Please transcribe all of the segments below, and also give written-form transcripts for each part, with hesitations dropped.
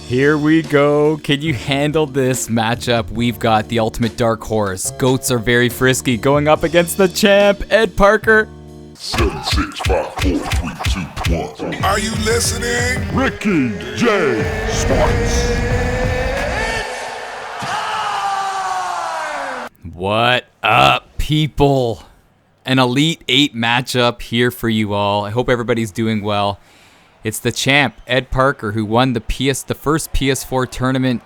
Here we go. Can you handle this matchup? We've got the ultimate dark horse. Goats are very frisky going up against the champ, Ed Parker. 7, 6, 5, 4, 3, 2, 1. Are you listening? Ricky J. Sparks. What up, people? An Elite 8 matchup here for you all. I hope everybody's doing well. It's the champ, Ed Parker, who won the first PS4 tournament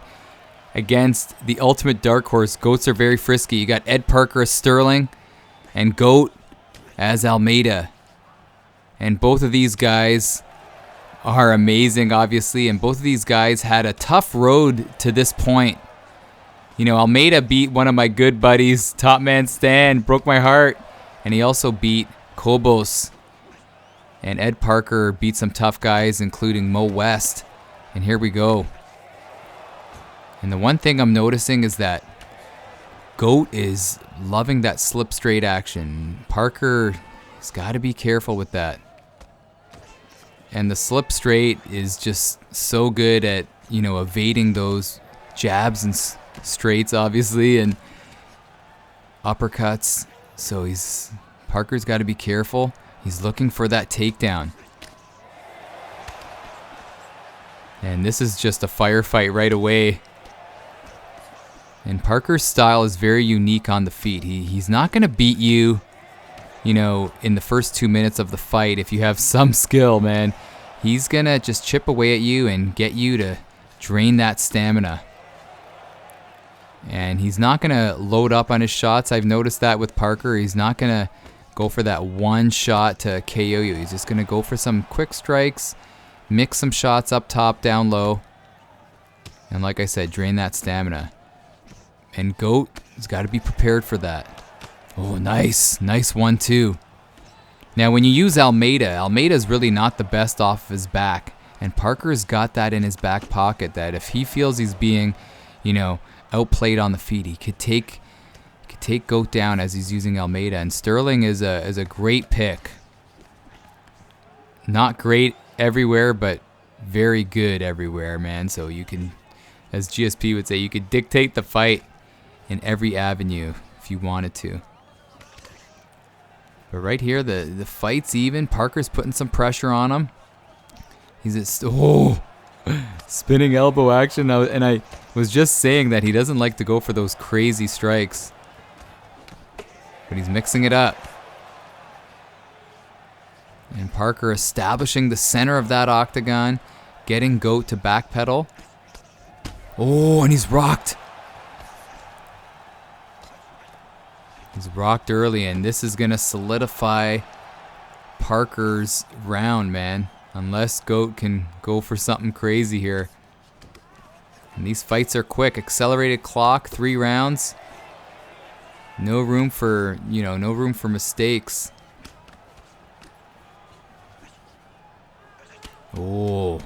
against the ultimate dark horse. Goats are very frisky. You got Ed Parker as Sterling and Goat as Almeida. And both of these guys are amazing, obviously. And both of these guys had a tough road to this point. You know, Almeida beat one of my good buddies, Top Man Stan, broke my heart. And he also beat Kobos. And Ed Parker beat some tough guys, including Mo West. And here we go. And the one thing I'm noticing is that Goat is loving that slip straight action. Parker has got to be careful with that. And the slip straight is just so good at, you know, evading those jabs and straights, obviously, and uppercuts. So Parker's got to be careful. He's looking for that takedown. And this is just a firefight right away. And Parker's style is very unique on the feet. He's not going to beat you, you know, in the first 2 minutes of the fight if you have some skill, man. He's going to just chip away at you and get you to drain that stamina. And he's not going to load up on his shots. I've noticed that with Parker. He's not going to go for that one shot to KO you. He's just going to go for some quick strikes, mix some shots up top, down low. And like I said, drain that stamina. And Goat has got to be prepared for that. Oh, nice. Nice 1-2. Now, when you use Almeida is really not the best off of his back. And Parker's got that in his back pocket, that if he feels he's being, you know, outplayed on the feet, he could take Goat down as he's using Almeida. And Sterling is a great pick. Not great everywhere, but very good everywhere, man. So you can, as GSP would say, you could dictate the fight in every avenue if you wanted to. But right here, the fight's even. Parker's putting some pressure on him. He's at spinning elbow action. And I was just saying that he doesn't like to go for those crazy strikes. But he's mixing it up. And Parker establishing the center of that octagon, getting Goat to backpedal. Oh, and he's rocked. He's rocked early, and this is going to solidify Parker's round, man. Unless Goat can go for something crazy here. And these fights are quick. Accelerated clock, 3 rounds. No room for, you know, no room for mistakes. Oh.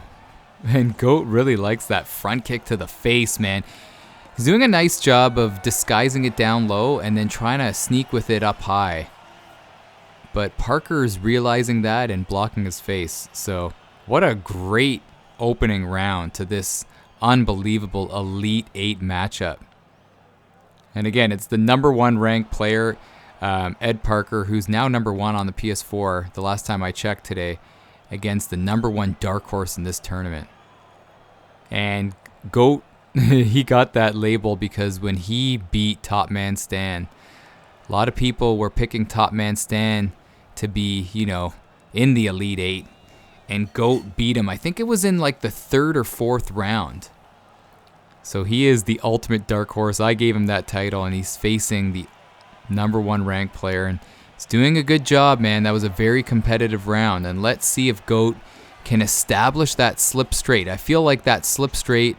And Goat really likes that front kick to the face, man. He's doing a nice job of disguising it down low and then trying to sneak with it up high. But Parker's realizing that and blocking his face. So, what a great opening round to this unbelievable Elite 8 matchup. And again, it's the #1 ranked player, Ed Parker, who's now #1 on the PS4, the last time I checked today, against the #1 dark horse in this tournament. And Goat, he got that label because when he beat Top Man Stan, a lot of people were picking Top Man Stan to be, you know, in the Elite 8. And Goat beat him. I think it was in like the 3rd or 4th round. So he is the ultimate dark horse. I gave him that title, and he's facing the #1 ranked player. And he's doing a good job, man. That was a very competitive round. And let's see if Goat can establish that slip straight. I feel like that slip straight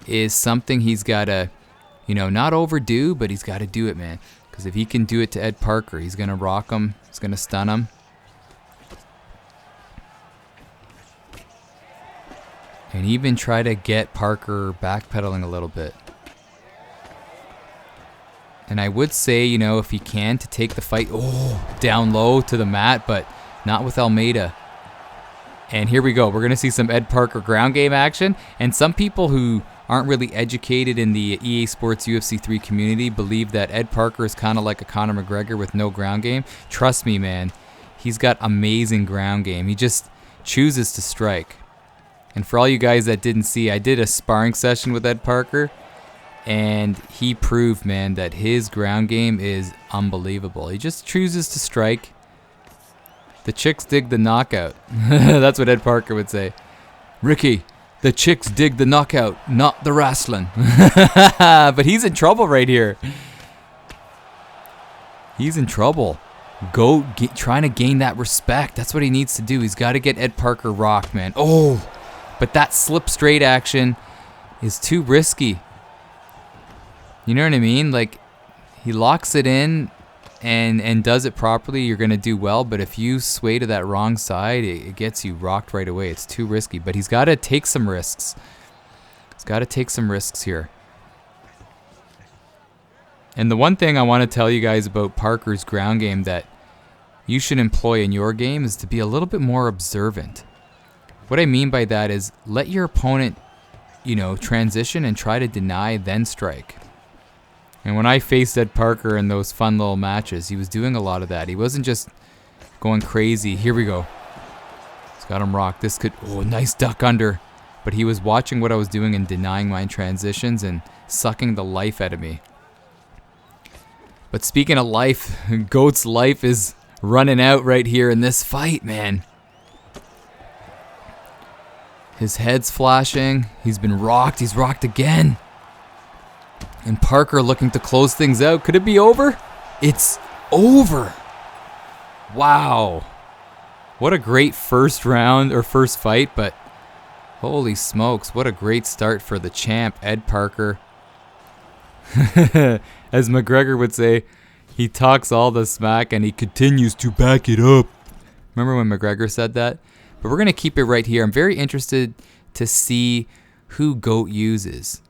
is something he's got to, you know, not overdo, but he's got to do it, man. Because if he can do it to Ed Parker, he's going to rock him. He's going to stun him. And even try to get Parker backpedaling a little bit. And I would say, you know, if he can, to take the fight down low to the mat, but not with Almeida. And here we go. We're going to see some Ed Parker ground game action. And some people who aren't really educated in the EA Sports UFC 3 community believe that Ed Parker is kind of like a Conor McGregor with no ground game. Trust me, man. He's got amazing ground game. He just chooses to strike. And for all you guys that didn't see, I did a sparring session with Ed Parker. And he proved, man, that his ground game is unbelievable. He just chooses to strike. The chicks dig the knockout. That's what Ed Parker would say. Ricky, the chicks dig the knockout, not the wrestling. But he's in trouble right here. He's in trouble. Trying to gain that respect. That's what he needs to do. He's got to get Ed Parker rocked, man. Oh, but that slip straight action is too risky. You know what I mean? Like, he locks it in and does it properly, you're going to do well. But if you sway to that wrong side, it gets you rocked right away. It's too risky. But he's got to take some risks. He's got to take some risks here. And the one thing I want to tell you guys about Parker's ground game that you should employ in your game is to be a little bit more observant. What I mean by that is let your opponent, transition and try to deny, then strike. And when I faced Ed Parker in those fun little matches, he was doing a lot of that. He wasn't just going crazy. Here we go. He's got him rocked. This could, nice duck under. But he was watching what I was doing and denying my transitions and sucking the life out of me. But speaking of life, GOAT's life is running out right here in this fight, man. His head's flashing. He's been rocked. He's rocked again. And Parker looking to close things out. Could it be over? It's over. Wow. What a great first round or first fight, but holy smokes, what a great start for the champ, Ed Parker. As McGregor would say, he talks all the smack and he continues to back it up. Remember when McGregor said that? But we're going to keep it right here. I'm very interested to see who GOAT uses.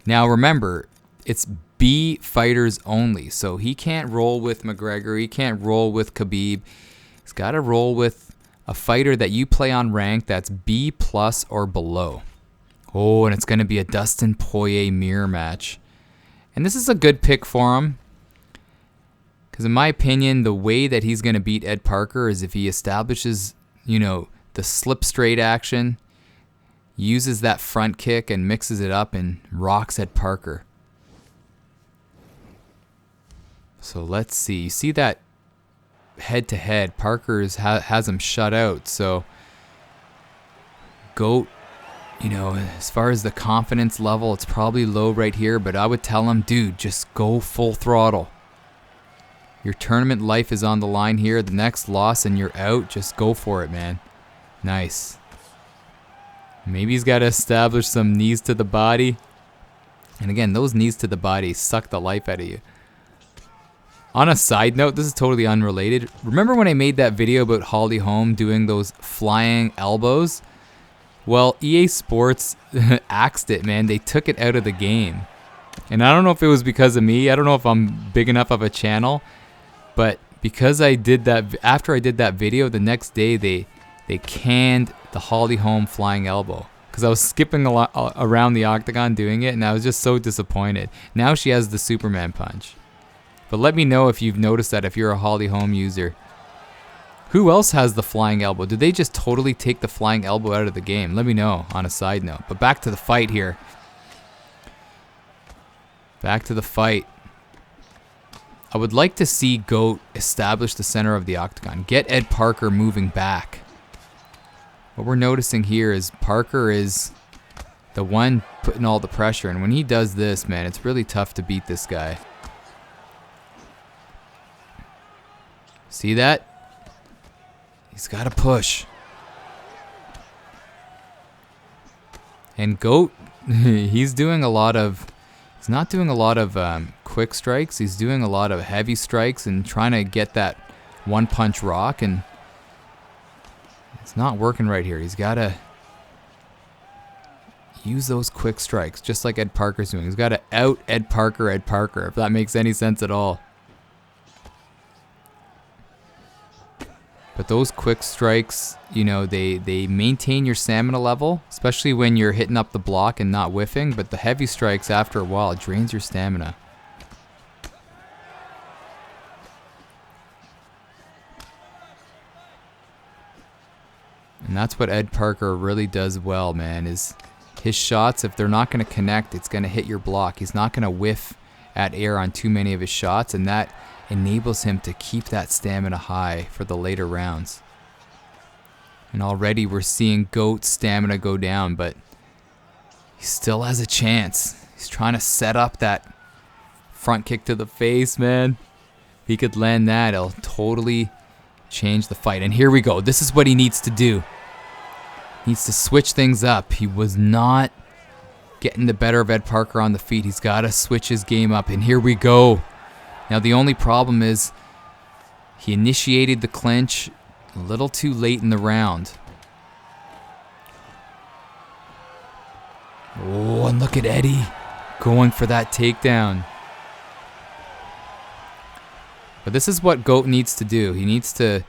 Now remember, it's B fighters only. So he can't roll with McGregor. He can't roll with Khabib. He's got to roll with a fighter that you play on rank that's B plus or below. Oh, and it's going to be a Dustin Poirier mirror match. And this is a good pick for him. Because in my opinion, the way that he's going to beat Ed Parker is if he establishes, the slip straight action, uses that front kick and mixes it up and rocks Ed Parker. So let's see. You see that head-to-head. Parker has him shut out. So GOAT, as far as the confidence level, it's probably low right here. But I would tell him, dude, just go full throttle. Your tournament life is on the line here. The next loss and you're out. Just go for it, man. Nice. Maybe he's got to establish some knees to the body. And again, those knees to the body suck the life out of you. On a side note, this is totally unrelated. Remember when I made that video about Holly Holm doing those flying elbows? Well, EA Sports axed it, man. They took it out of the game. And I don't know if it was because of me. I don't know if I'm big enough of a channel. But because I did that, after I did that video, the next day they canned the Holly Holm flying elbow. Because I was skipping a lot around the octagon doing it, and I was just so disappointed. Now she has the Superman punch. But let me know if you've noticed that if you're a Holly Holm user. Who else has the flying elbow? Did they just totally take the flying elbow out of the game? Let me know on a side note. But back to the fight here. Back to the fight. I would like to see GOAT establish the center of the octagon. Get Ed Parker moving back. What we're noticing here is Parker is the one putting all the pressure. And when he does this, man, it's really tough to beat this guy. See that? He's got to push. And GOAT, he's not doing a lot of quick strikes. He's doing a lot of heavy strikes and trying to get that one punch rock, and it's not working right here. He's got to use those quick strikes, just like Ed Parker's doing. He's got to out Ed Parker, if that makes any sense at all. But those quick strikes, you know, they maintain your stamina level, especially when you're hitting up the block and not whiffing. But the heavy strikes, after a while, it drains your stamina. And that's what Ed Parker really does well, man, is his shots, if they're not going to connect, it's going to hit your block. He's not going to whiff at air on too many of his shots, and that enables him to keep that stamina high for the later rounds. And already we're seeing GOAT's stamina go down, but he still has a chance. He's trying to set up that front kick to the face, man. If he could land that, it'll totally change the fight. And here we go. This is what he needs to do. He needs to switch things up. He was not getting the better of Ed Parker on the feet. He's got to switch his game up. And here we go. Now the only problem is he initiated the clinch a little too late in the round. Oh, and look at Eddie going for that takedown. But this is what GOAT needs to do. He needs to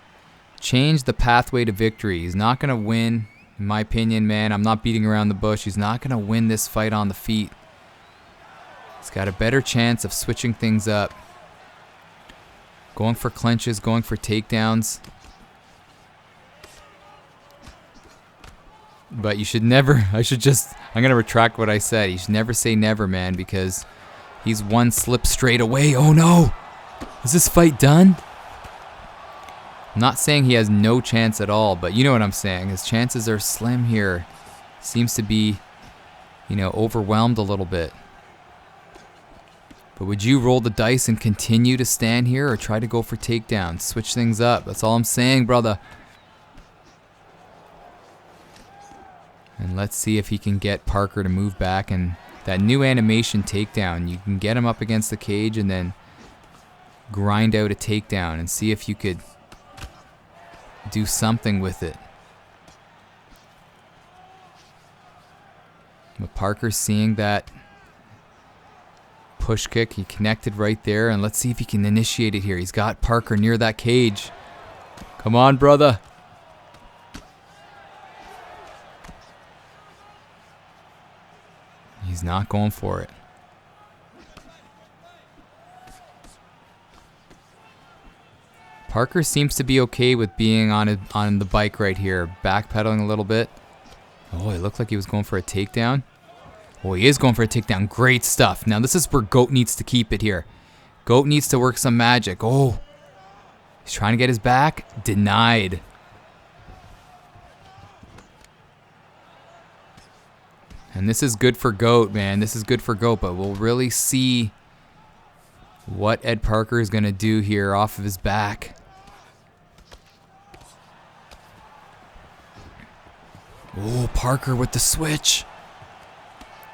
change the pathway to victory. He's not going to win, in my opinion, man. I'm not beating around the bush. He's not going to win this fight on the feet. He's got a better chance of switching things up. Going for clinches, going for takedowns. But you should never, I'm going to retract what I said. You should never say never, man, because he's one slip straight away. Oh no! Is this fight done? I'm not saying he has no chance at all, but you know what I'm saying. His chances are slim here. Seems to be, you know, overwhelmed a little bit. But would you roll the dice and continue to stand here or try to go for takedowns? Switch things up. That's all I'm saying, brother. And let's see if he can get Parker to move back. And that new animation takedown, you can get him up against the cage and then grind out a takedown and see if you could do something with it. But Parker's seeing that push kick. He connected right there, and let's see if he can initiate it here. He's got Parker near that cage. Come on, brother. He's not going for it. Parker seems to be okay with being on the bike right here, backpedaling a little bit. Oh, it looked like he was going for a takedown. Oh, he is going for a takedown. Great stuff. Now, this is where GOAT needs to keep it here. GOAT needs to work some magic. Oh, he's trying to get his back. Denied. And this is good for GOAT, man. This is good for GOAT, but we'll really see what Ed Parker is going to do here off of his back. Oh, Parker with the switch.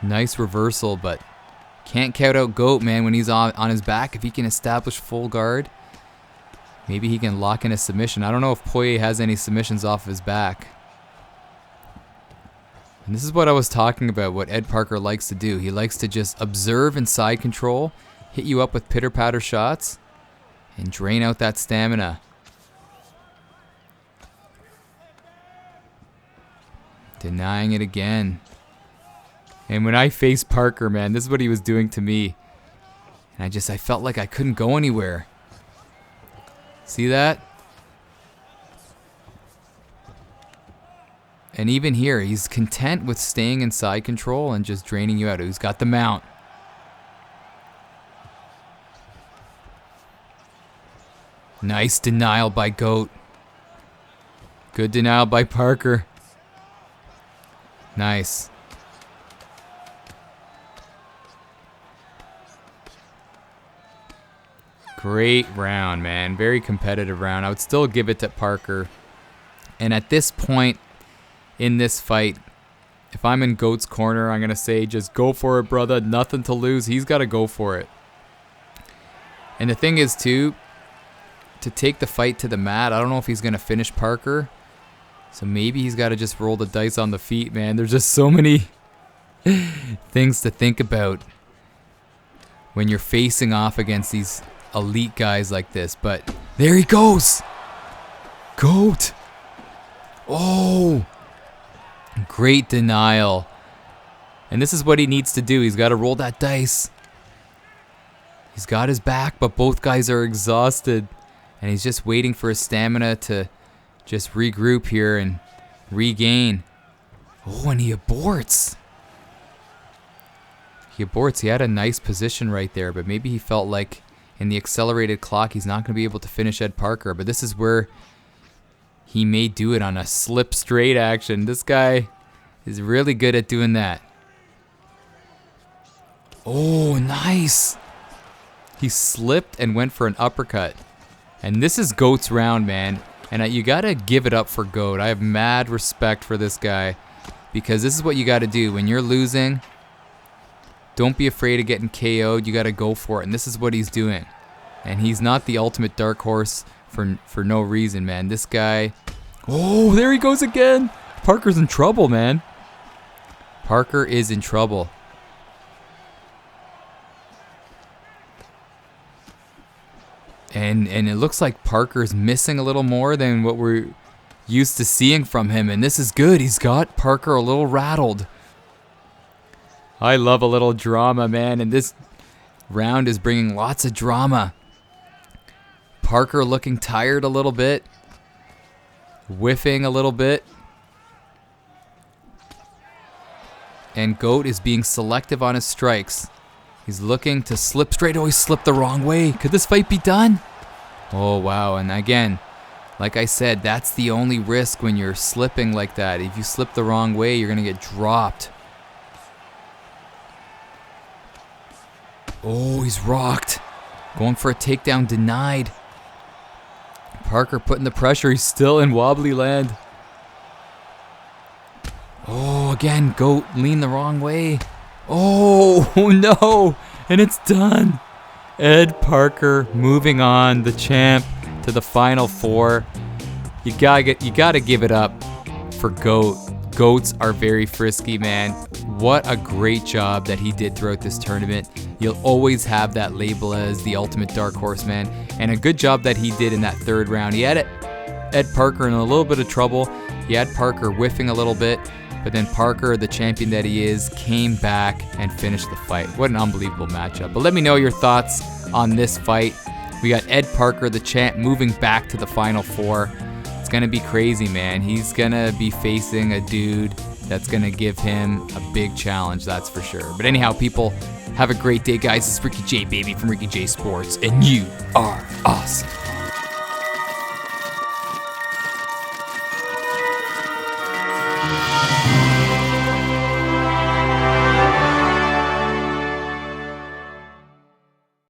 Nice reversal, but can't count out GOAT, man, when he's on his back. If he can establish full guard, maybe he can lock in a submission. I don't know if Poirier has any submissions off of his back. And this is what I was talking about, what Ed Parker likes to do. He likes to just observe and side control, hit you up with pitter-patter shots, and drain out that stamina. Denying it again. And when I faced Parker, man, this is what he was doing to me. And I felt like I couldn't go anywhere. See that? And even here, he's content with staying in side control and just draining you out. He's got the mount. Nice denial by GOAT. Good denial by Parker. Nice. Great round, man. Very competitive round. I would still give it to Parker. And at this point in this fight, if I'm in GOAT's corner, I'm going to say, just go for it, brother. Nothing to lose. He's got to go for it. And the thing is, too, to take the fight to the mat, I don't know if he's going to finish Parker. So maybe he's got to just roll the dice on the feet, man. There's just so many things to think about when you're facing off against these elite guys like this. But there he goes. GOAT. Oh, great denial. And this is what he needs to do. He's got to roll that dice. He's got his back, but both guys are exhausted. And he's just waiting for his stamina to just regroup here and regain. Oh, and he aborts. He aborts. He had a nice position right there, but maybe he felt like in the accelerated clock he's not going to be able to finish Ed Parker. But this is where he may do it on a slip straight action. This guy is really good at doing that. Oh, nice. He slipped and went for an uppercut. And this is GOAT's round, man. And you got to give it up for GOAT. I have mad respect for this guy because this is what you got to do. When you're losing, don't be afraid of getting KO'd. You got to go for it. And this is what he's doing. And he's not the ultimate dark horse for no reason, man. This guy... Oh, there he goes again. Parker's in trouble, man. Parker is in trouble. And it looks like Parker's missing a little more than what we're used to seeing from him. And this is good. He's got Parker a little rattled. I love a little drama, man. And this round is bringing lots of drama. Parker looking tired a little bit. Whiffing a little bit. And GOAT is being selective on his strikes. He's looking to slip straight. Oh, he slipped the wrong way. Could this fight be done? Oh, wow. And again, like I said, that's the only risk when you're slipping like that. If you slip the wrong way, you're going to get dropped. Oh, he's rocked. Going for a takedown, denied. Parker putting the pressure. He's still in wobbly land. Oh, again, GOAT leaned the wrong way. Oh, no. And it's done. Ed Parker moving on, the champ, to the final four. You gotta give it up for GOAT. GOATs are very frisky, man. What a great job that he did throughout this tournament. You'll always have that label as the ultimate dark horse, man. And a good job that he did in that third round. He had Ed Parker in a little bit of trouble. He had Parker whiffing a little bit. But then Parker, the champion that he is, came back and finished the fight. What an unbelievable matchup. But let me know your thoughts on this fight. We got Ed Parker, the champ, moving back to the final four. It's going to be crazy, man. He's going to be facing a dude that's going to give him a big challenge, that's for sure. But anyhow, people, have a great day, guys. This is Ricky J, baby, from Ricky J Sports, and you are awesome.